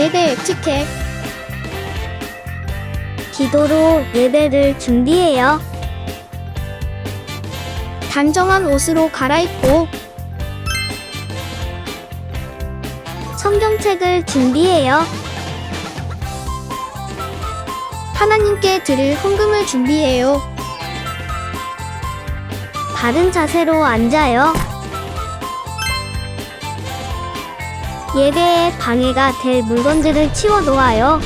예배 에티켓. 기도로 예배를 준비해요. 단정한 옷으로 갈아입고 성경책을 준비해요. 하나님께 드릴 헌금을 준비해요. 바른 자세로 앉아요. 예배에 방해가 될 물건들을 치워 놓아요.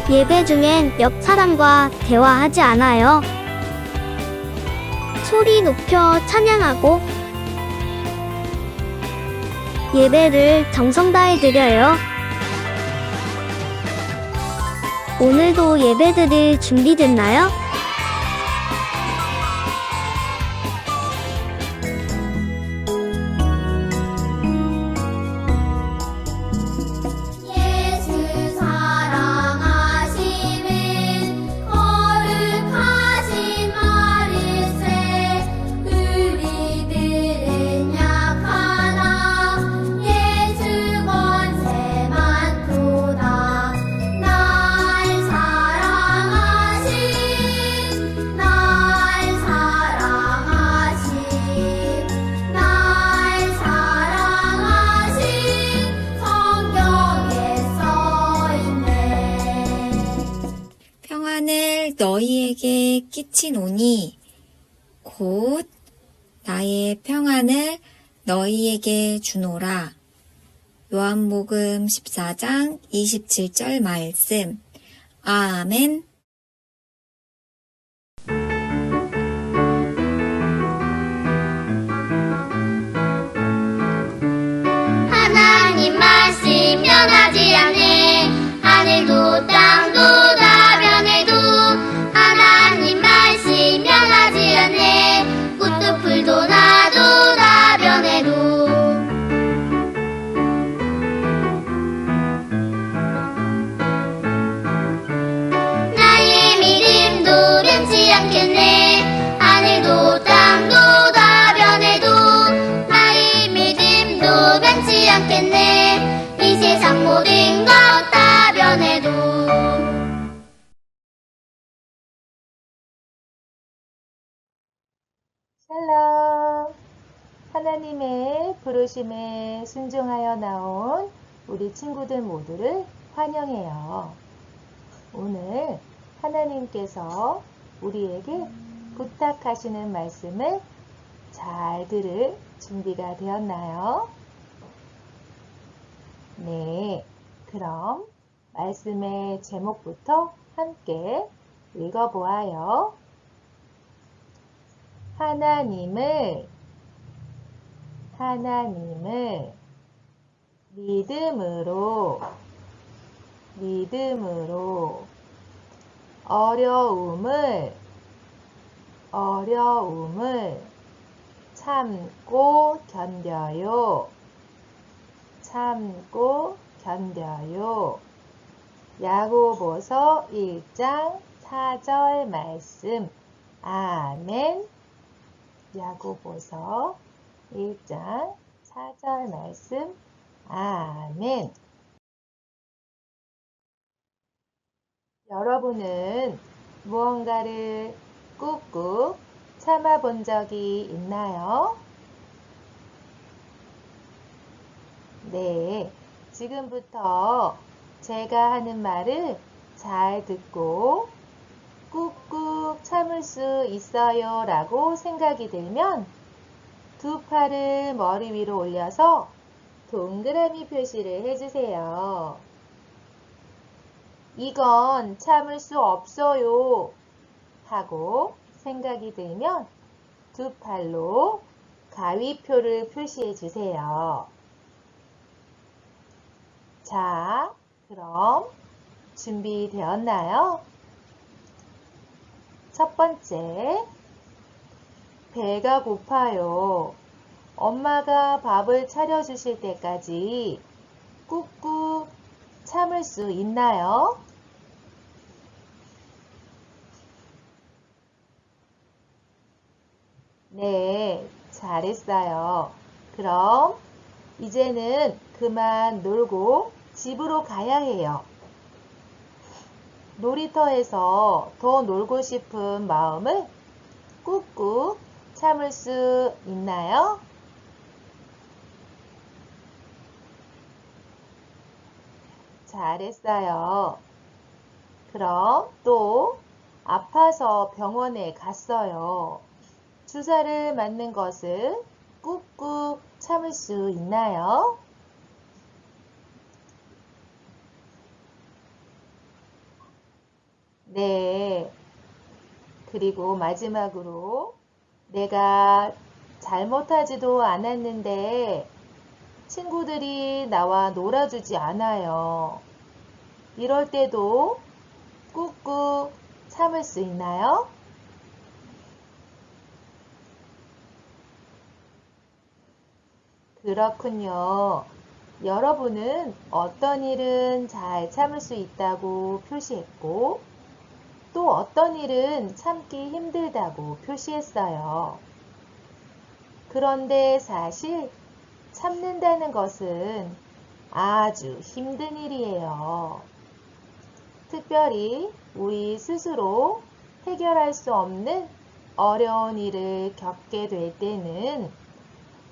예배 중엔 옆 사람과 대화하지 않아요. 소리 높여 찬양하고 예배를 정성 다해 드려요. 오늘도 예배 드릴 준비됐나요? 예수 사랑하심은 거룩하신 말일세. 우리들은 약하나 예수 권세 많도다. 날 사랑하신 성경에 써있네. 평안을 너희에게 끼치노니 곧 나의 평안을 너희에게 주노라. 요한복음 14장 27절 말씀. 아멘. 하나님 말씀 변하지 않네. 하늘도 땅도 다 변해도 하나님 말씀 변하지 않네. 꽃도 풀도 나도 다 변해도. 나의 믿음도 변치 않겠네. 하늘도 땅도 다 변해도 나의 믿음도 변치 않겠네. 이 세상 모든 것 다 변해도. 샬롬! 하나님의 부르심에 순종하여 나온 우리 친구들 모두를 환영해요. 오늘 하나님께서 우리에게 부탁하시는 말씀을 잘 들을 준비가 되었나요? 네, 그럼 말씀의 제목부터 함께 읽어보아요. 하나님을 믿음으로 어려움을 참고 견뎌요. 야고보서 1장 4절 말씀. 아멘. 야고보서 1장 4절 말씀. 아멘. 여러분은 무언가를 꾹꾹 참아본 적이 있나요? 네, 지금부터 제가 하는 말을 잘 듣고 꾹꾹 참을 수 있어요 라고 생각이 들면 두 팔을 머리 위로 올려서 동그라미 표시를 해주세요. 이건 참을 수 없어요 하고 생각이 들면 두 팔로 가위표를 표시해 주세요. 자, 그럼 준비되었나요? 첫 번째, 배가 고파요. 엄마가 밥을 차려주실 때까지 꾹꾹 참을 수 있나요? 네, 잘했어요. 그럼 이제는 그만 놀고 집으로 가야 해요. 놀이터에서 더 놀고 싶은 마음을 꾹꾹 참을 수 있나요? 잘했어요. 그럼 또 아파서 병원에 갔어요. 주사를 맞는 것을 꾹꾹 참을 수 있나요? 네. 그리고 마지막으로 내가 잘못하지도 않았는데 친구들이 나와 놀아주지 않아요. 이럴 때도 꾹꾹 참을 수 있나요? 그렇군요. 여러분은 어떤 일은 잘 참을 수 있다고 표시했고, 또 어떤 일은 참기 힘들다고 표시했어요. 그런데 사실 참는다는 것은 아주 힘든 일이에요. 특별히 우리 스스로 해결할 수 없는 어려운 일을 겪게 될 때는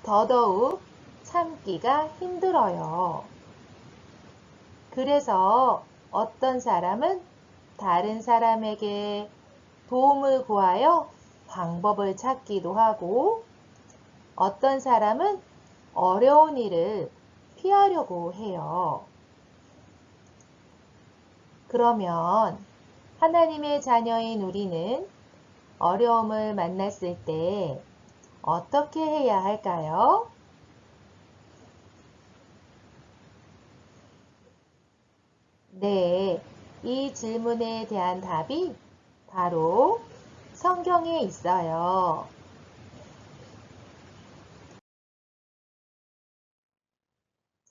더더욱 참기가 힘들어요. 그래서 어떤 사람은 다른 사람에게 도움을 구하여 방법을 찾기도 하고, 어떤 사람은 어려운 일을 피하려고 해요. 그러면 하나님의 자녀인 우리는 어려움을 만났을 때 어떻게 해야 할까요? 네, 이 질문에 대한 답이 바로 성경에 있어요.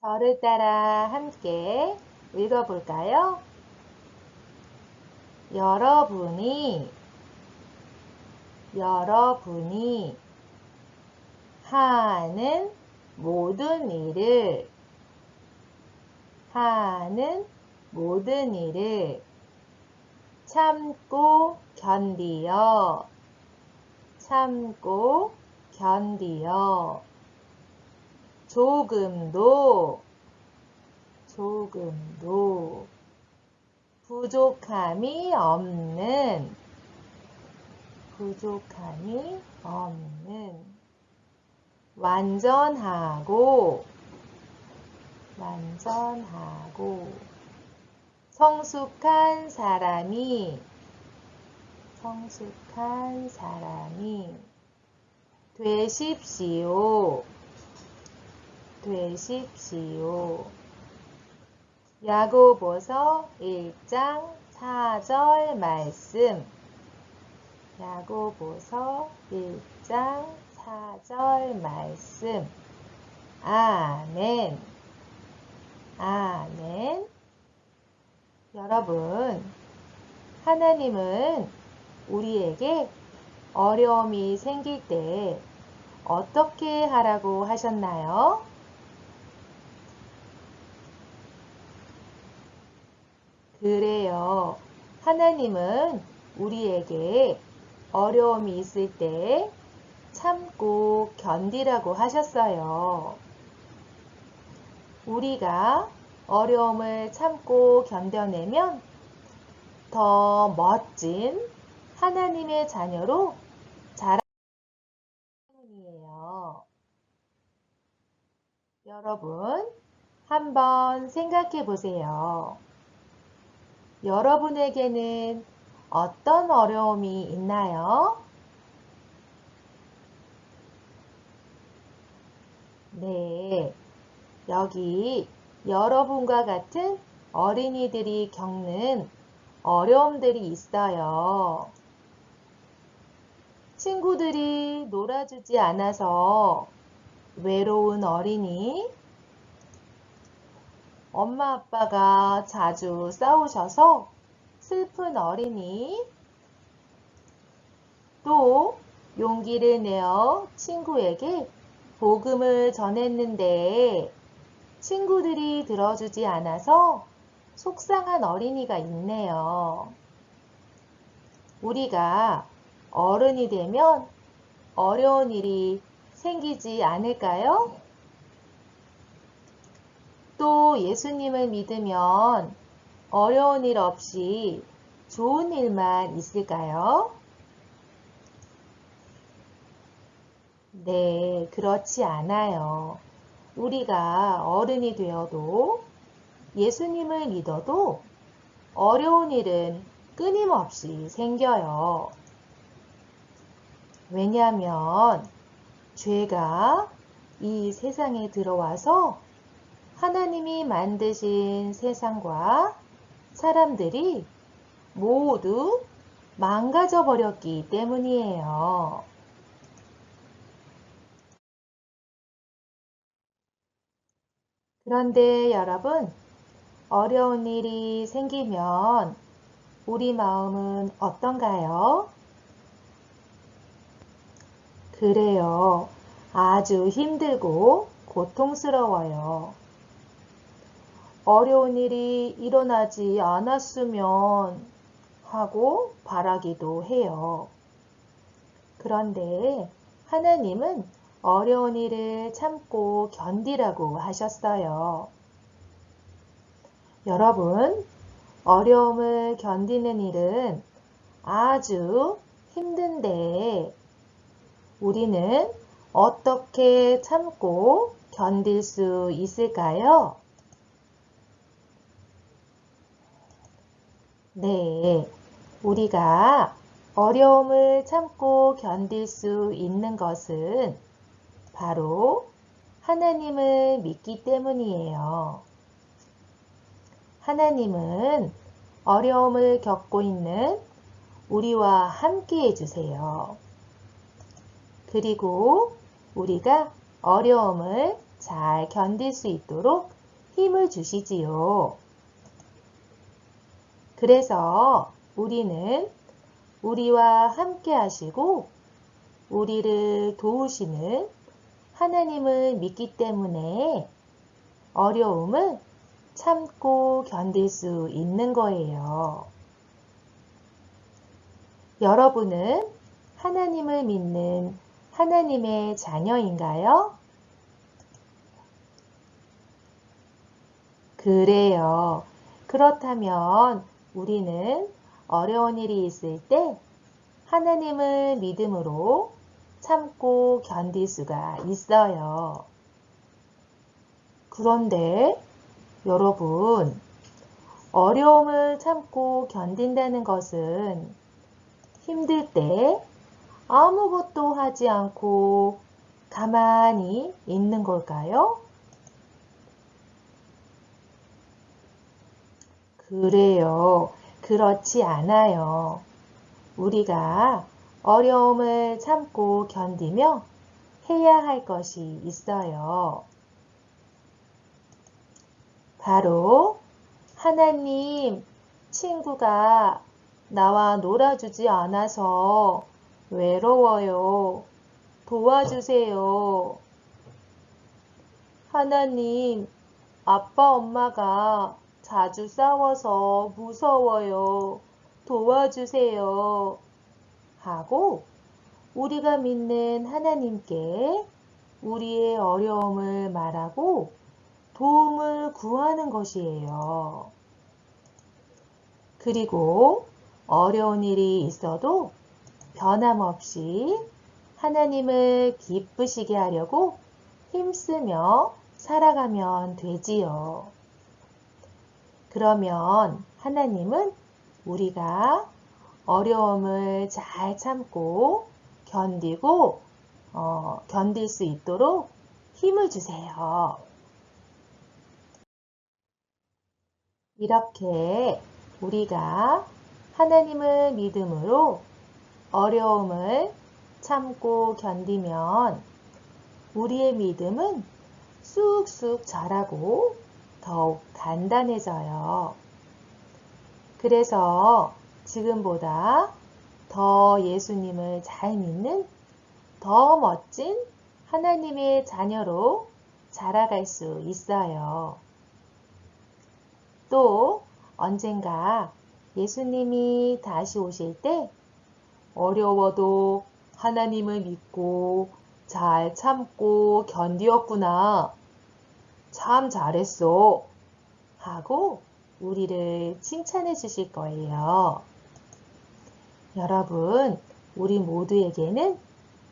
저를 따라 함께 읽어볼까요? 여러분이 하는 모든 일을 참고 견디어 조금도 부족함이 없는 완전하고 성숙한 사람이 되십시오. 야고보서 1장 4절 말씀. 야고보서 1장 4절 말씀. 아멘. 여러분, 하나님은 우리에게 어려움이 생길 때 어떻게 하라고 하셨나요? 그래요. 하나님은 우리에게 어려움이 있을 때 참고 견디라고 하셨어요. 우리가 어려움을 참고 견뎌내면 더 멋진 하나님의 자녀로 자라기 때문이에요. 여러분, 한번 생각해 보세요. 여러분에게는 어떤 어려움이 있나요? 네, 여기 여러분과 같은 어린이들이 겪는 어려움들이 있어요. 친구들이 놀아주지 않아서 외로운 어린이, 엄마 아빠가 자주 싸우셔서 슬픈 어린이, 또 용기를 내어 친구에게 복음을 전했는데 친구들이 들어주지 않아서 속상한 어린이가 있네요. 우리가 어른이 되면 어려운 일이 생기지 않을까요? 또 예수님을 믿으면 어려운 일 없이 좋은 일만 있을까요? 네, 그렇지 않아요. 우리가 어른이 되어도 예수님을 믿어도 어려운 일은 끊임없이 생겨요. 왜냐하면 죄가 이 세상에 들어와서 하나님이 만드신 세상과 사람들이 모두 망가져 버렸기 때문이에요. 그런데 여러분, 어려운 일이 생기면 우리 마음은 어떤가요? 그래요. 아주 힘들고 고통스러워요. 어려운 일이 일어나지 않았으면 하고 바라기도 해요. 그런데 하나님은 어려운 일을 참고 견디라고 하셨어요. 여러분, 어려움을 견디는 일은 아주 힘든데 우리는 어떻게 참고 견딜 수 있을까요? 네, 우리가 어려움을 참고 견딜 수 있는 것은 바로 하나님을 믿기 때문이에요. 하나님은 어려움을 겪고 있는 우리와 함께 해주세요. 그리고 우리가 어려움을 잘 견딜 수 있도록 힘을 주시지요. 그래서 우리는 우리와 함께 하시고 우리를 도우시는 하나님을 믿기 때문에 어려움을 참고 견딜 수 있는 거예요. 여러분은 하나님을 믿는 하나님의 자녀인가요? 그래요. 그렇다면 우리는 어려운 일이 있을 때 하나님을 믿음으로 참고 견딜 수가 있어요. 그런데 여러분, 어려움을 참고 견딘다는 것은 힘들 때 아무것도 하지 않고 가만히 있는 걸까요? 그래요. 그렇지 않아요. 우리가 어려움을 참고 견디며 해야 할 것이 있어요. 바로 하나님, 친구가 나와 놀아주지 않아서 외로워요. 도와주세요. 하나님, 아빠, 엄마가 자주 싸워서 무서워요. 도와주세요. 하고 우리가 믿는 하나님께 우리의 어려움을 말하고 도움을 구하는 것이에요. 그리고 어려운 일이 있어도 변함없이 하나님을 기쁘시게 하려고 힘쓰며 살아가면 되지요. 그러면 하나님은 우리가 어려움을 잘 참고 견디고 견딜 수 있도록 힘을 주세요. 이렇게 우리가 하나님을 믿음으로 어려움을 참고 견디면 우리의 믿음은 쑥쑥 자라고 더욱 단단해져요. 그래서 지금보다 더 예수님을 잘 믿는 더 멋진 하나님의 자녀로 자라갈 수 있어요. 또 언젠가 예수님이 다시 오실 때 어려워도 하나님을 믿고 잘 참고 견디었구나. 참 잘했어. 하고 우리를 칭찬해 주실 거예요. 여러분, 우리 모두에게는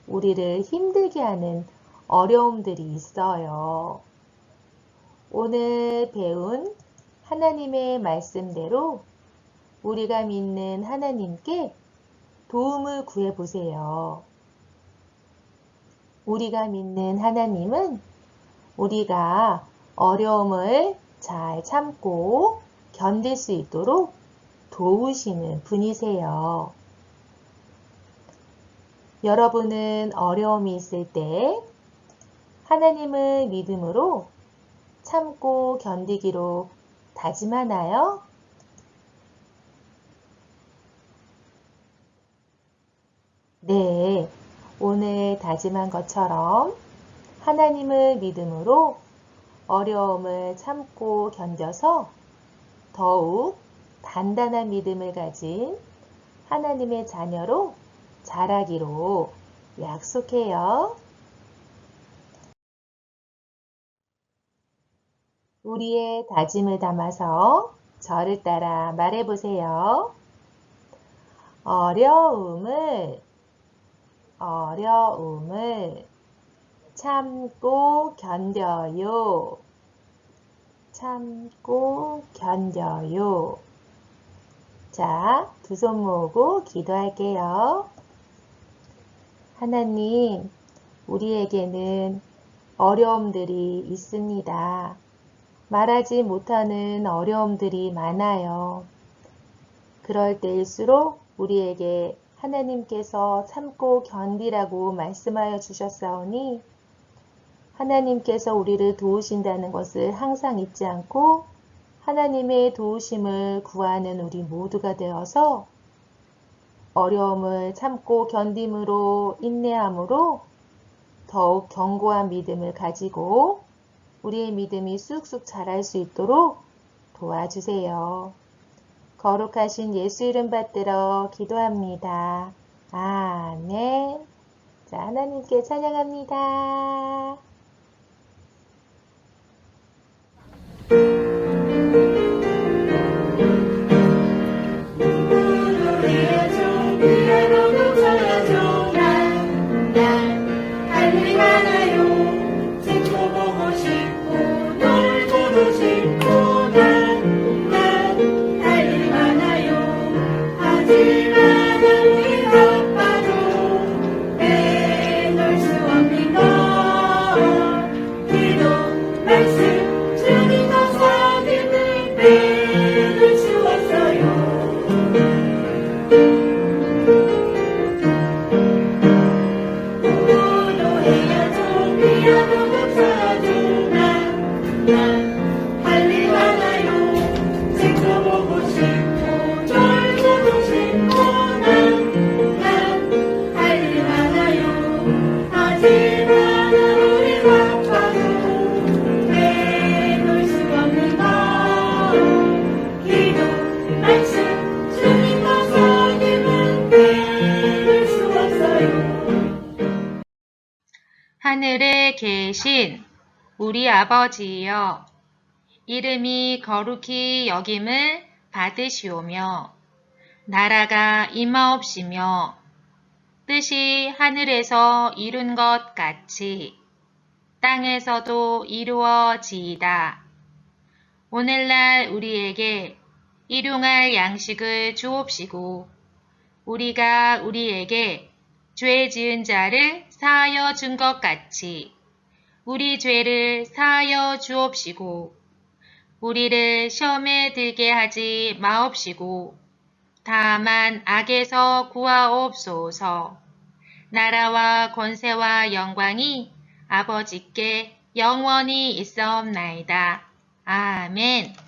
우리를 힘들게 하는 어려움들이 있어요. 오늘 배운 하나님의 말씀대로 우리가 믿는 하나님께 도움을 구해 보세요. 우리가 믿는 하나님은 우리가 어려움을 잘 참고 견딜 수 있도록 도우시는 분이세요. 여러분은 어려움이 있을 때 하나님을 믿음으로 참고 견디기로 다짐하나요? 네, 오늘 다짐한 것처럼 하나님을 믿음으로 어려움을 참고 견뎌서 더욱 단단한 믿음을 가진 하나님의 자녀로 자라기로 약속해요. 우리의 다짐을 담아서 저를 따라 말해보세요. 어려움을 참고 견뎌요. 참고 견뎌요. 자, 두 손 모으고 기도할게요. 하나님, 우리에게는 어려움들이 있습니다. 말하지 못하는 어려움들이 많아요. 그럴 때일수록 우리에게 하나님께서 참고 견디라고 말씀하여 주셨사오니 하나님께서 우리를 도우신다는 것을 항상 잊지 않고 하나님의 도우심을 구하는 우리 모두가 되어서 어려움을 참고 견딤으로 인내함으로 더욱 견고한 믿음을 가지고 우리의 믿음이 쑥쑥 자랄 수 있도록 도와주세요. 거룩하신 예수 이름 받들어 기도합니다. 아멘. 자, 하나님께 찬양합니다. 하늘에 계신 우리 아버지여, 이름이 거룩히 여김을 받으시오며 나라가 임하옵시며 뜻이 하늘에서 이룬 것 같이 땅에서도 이루어지이다. 오늘날 우리에게 일용할 양식을 주옵시고 우리가 우리에게 죄 지은 자를 사하여 준 것 같이 우리 죄를 사하여 주옵시고 우리를 시험에 들게 하지 마옵시고 다만 악에서 구하옵소서. 나라와 권세와 영광이 아버지께 영원히 있사옵나이다. 아멘.